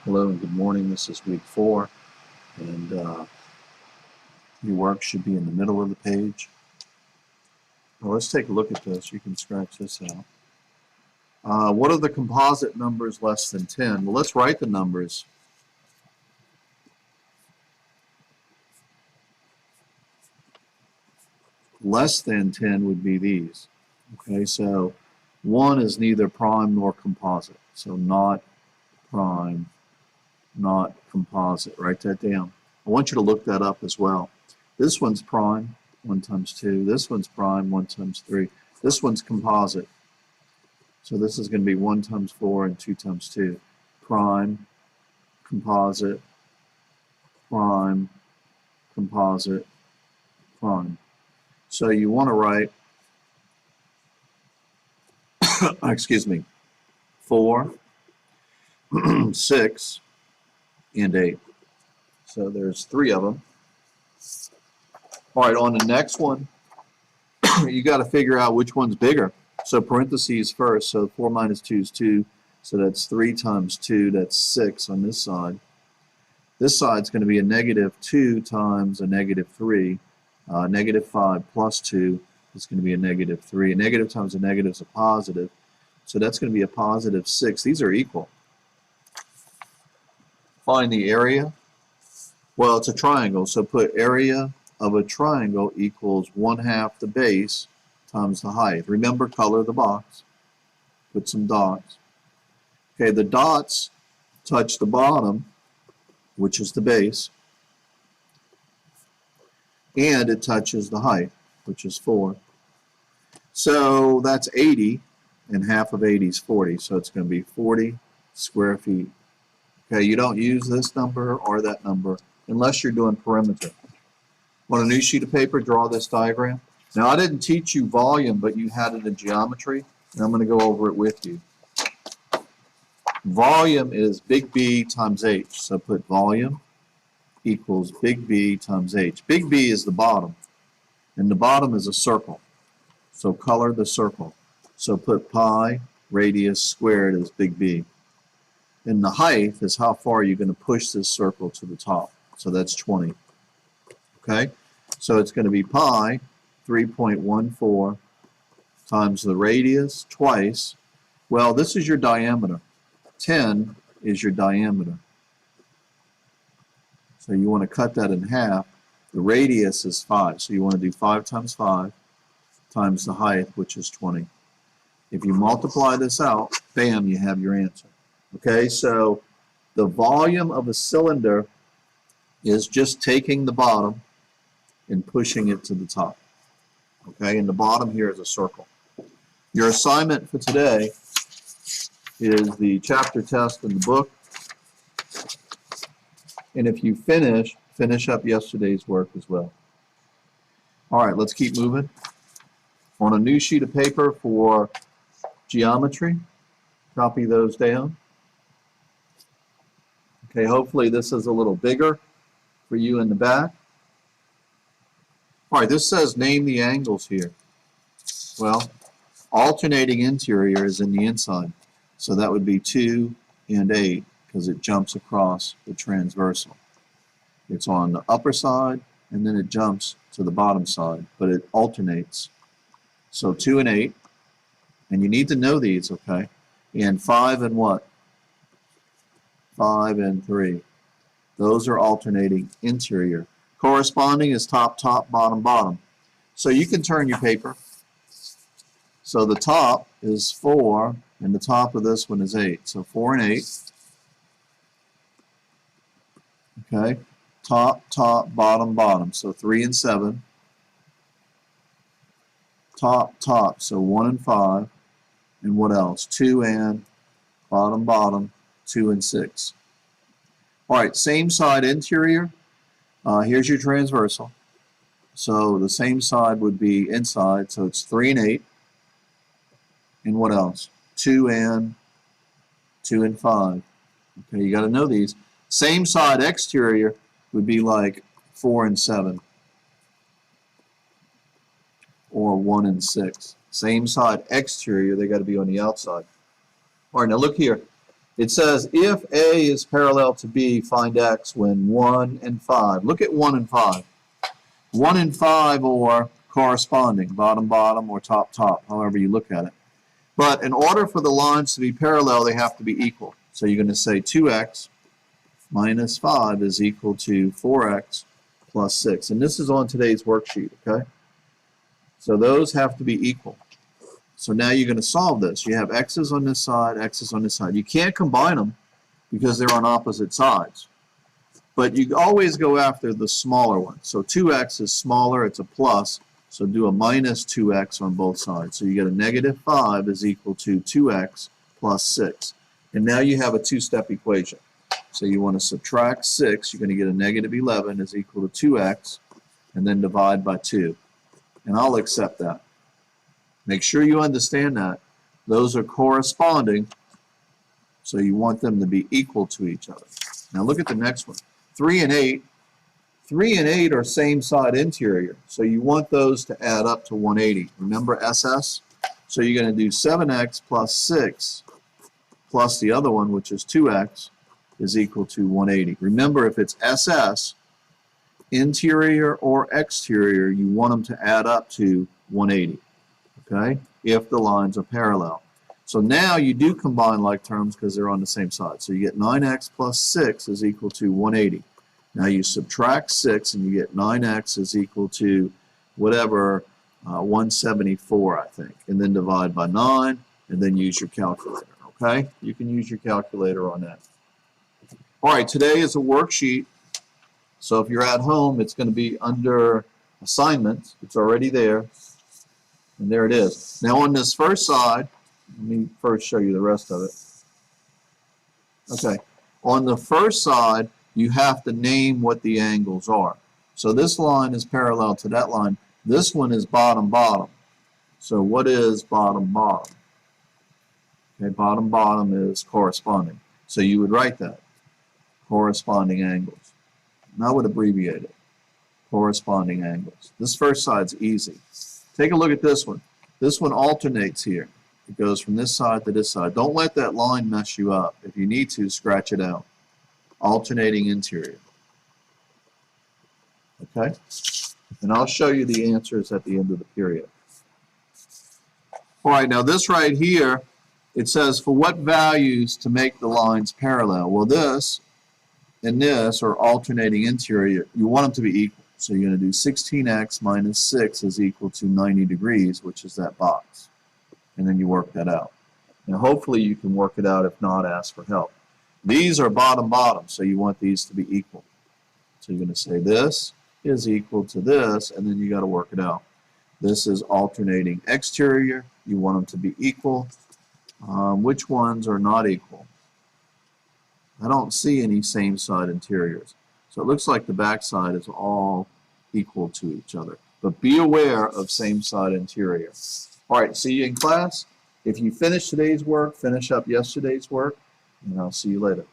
Hello and good morning. This is week 4, and your work should be in the middle of the page. Well, let's take a look at this. You can scratch this out. What are the composite numbers less than 10? Well, let's write the numbers. Less than 10 would be these. Okay, so 1 is neither prime nor composite. So not prime, not composite. Write that down. I want you to look that up as well. This one's prime, 1 times 2. This one's prime, 1 times 3. This one's composite. So this is going to be 1 times 4 and 2 times 2. Prime, composite, prime, composite, prime. So you want to write, excuse me, 4, 6, and 8. So there's 3 of them. All right, on the next one, you got to figure out which one's bigger. So parentheses first. So 4 minus 2 is 2. So that's 3 times 2. That's 6 on this side. This side's going to be a negative 2 times a negative 3. Negative 5 plus 2 is going to be a negative 3. A negative times a negative is a positive. So that's going to be a positive 6. These are equal. Find the area. Well, it's a triangle. So put area of a triangle equals 1/2 the base times the height. Remember, color the box. Put some dots. Okay, the dots touch the bottom, which is the base, and it touches the height, which is 4. So that's 80, and half of 80 is 40, so it's going to be 40 square feet. Okay, you don't use this number or that number unless you're doing perimeter. On a new sheet of paper, draw this diagram. Now, I didn't teach you volume, but you had it in geometry, and I'm going to go over it with you. Volume is big B times H. So put volume equals big B times H. Big B is the bottom, and the bottom is a circle. So color the circle. So put pi radius squared as big B. And the height is how far you're going to push this circle to the top. So that's 20. Okay? So it's going to be pi 3.14 times the radius twice. Well, this is your diameter. 10 is your diameter. So you want to cut that in half. The radius is 5. So you want to do 5 times 5 times the height, which is 20. If you multiply this out, bam, you have your answer. Okay, so the volume of a cylinder is just taking the bottom and pushing it to the top. Okay, and the bottom here is a circle. Your assignment for today is the chapter test in the book. And if you finish up yesterday's work as well. All right, let's keep moving. On a new sheet of paper for geometry, copy those down. Okay, hopefully this is a little bigger for you in the back. All right, this says name the angles here. Well, alternating interior is in the inside. So that would be 2 and 8 because it jumps across the transversal. It's on the upper side and then it jumps to the bottom side, but it alternates. So 2 and 8, and you need to know these, okay? And 5 and what? 5 and 3. Those are alternating interior. Corresponding is top, top, bottom, bottom. So you can turn your paper. So the top is 4, and the top of this one is 8. So 4 and 8. Okay. Top, top, bottom, bottom. So 3 and 7. Top, top. So 1 and 5. And what else? 2 and bottom, bottom. 2 and 6. All right, same side interior. Here's your transversal. So the same side would be inside. So it's 3 and 8. And what else? 2 and 5. Okay, you got to know these. Same side exterior would be like 4 and 7. Or 1 and 6. Same side exterior, they got to be on the outside. All right, now look here. It says if A is parallel to B, find X when 1 and 5. Look at 1 and 5. 1 and 5 are corresponding, bottom, bottom, or top, top, however you look at it. But in order for the lines to be parallel, they have to be equal. So you're going to say 2x minus 5 is equal to 4x plus 6. And this is on today's worksheet, okay? So those have to be equal. So now you're going to solve this. You have x's on this side, x's on this side. You can't combine them because they're on opposite sides. But you always go after the smaller one. So 2x is smaller, it's a plus. So do a minus 2x on both sides. So you get a negative 5 is equal to 2x plus 6. And now you have a two-step equation. So you want to subtract 6. You're going to get a negative 11 is equal to 2x, and then divide by 2. And I'll accept that. Make sure you understand that. Those are corresponding, so you want them to be equal to each other. Now look at the next one. 3 and 8. 3 and 8 are same side interior, so you want those to add up to 180. Remember SS? So you're going to do 7x plus 6 plus the other one, which is 2x, is equal to 180. Remember, if it's SS, interior or exterior, you want them to add up to 180, okay, if the lines are parallel. So now you do combine like terms because they're on the same side. So you get 9x plus 6 is equal to 180. Now you subtract 6 and you get 9x is equal to whatever, 174, I think. And then divide by 9 and then use your calculator, okay? You can use your calculator on that. All right, today is a worksheet. So if you're at home, it's going to be under assignments. It's already there. And there it is. Now on this first side, let me first show you the rest of it. Okay, on the first side, you have to name what the angles are. So this line is parallel to that line. This one is bottom, bottom. So what is bottom, bottom? Okay, bottom, bottom is corresponding. So you would write that. Corresponding angles. And I would abbreviate it. Corresponding angles. This first side's easy. Take a look at this one. This one alternates here. It goes from this side to this side. Don't let that line mess you up. If you need to, scratch it out. Alternating interior. Okay? And I'll show you the answers at the end of the period. All right, now this right here, it says for what values to make the lines parallel. Well, this and this are alternating interior. You want them to be equal. So you're going to do 16x minus 6 is equal to 90 degrees, which is that box. And then you work that out. Now hopefully you can work it out. If not, ask for help. These are bottom, bottom, so you want these to be equal. So you're going to say this is equal to this, and then you got to work it out. This is alternating exterior. You want them to be equal. Which ones are not equal? I don't see any same side interiors. So it looks like the back side is all equal to each other. But be aware of same side interior. All right, see you in class. If you finish today's work, finish up yesterday's work, and I'll see you later.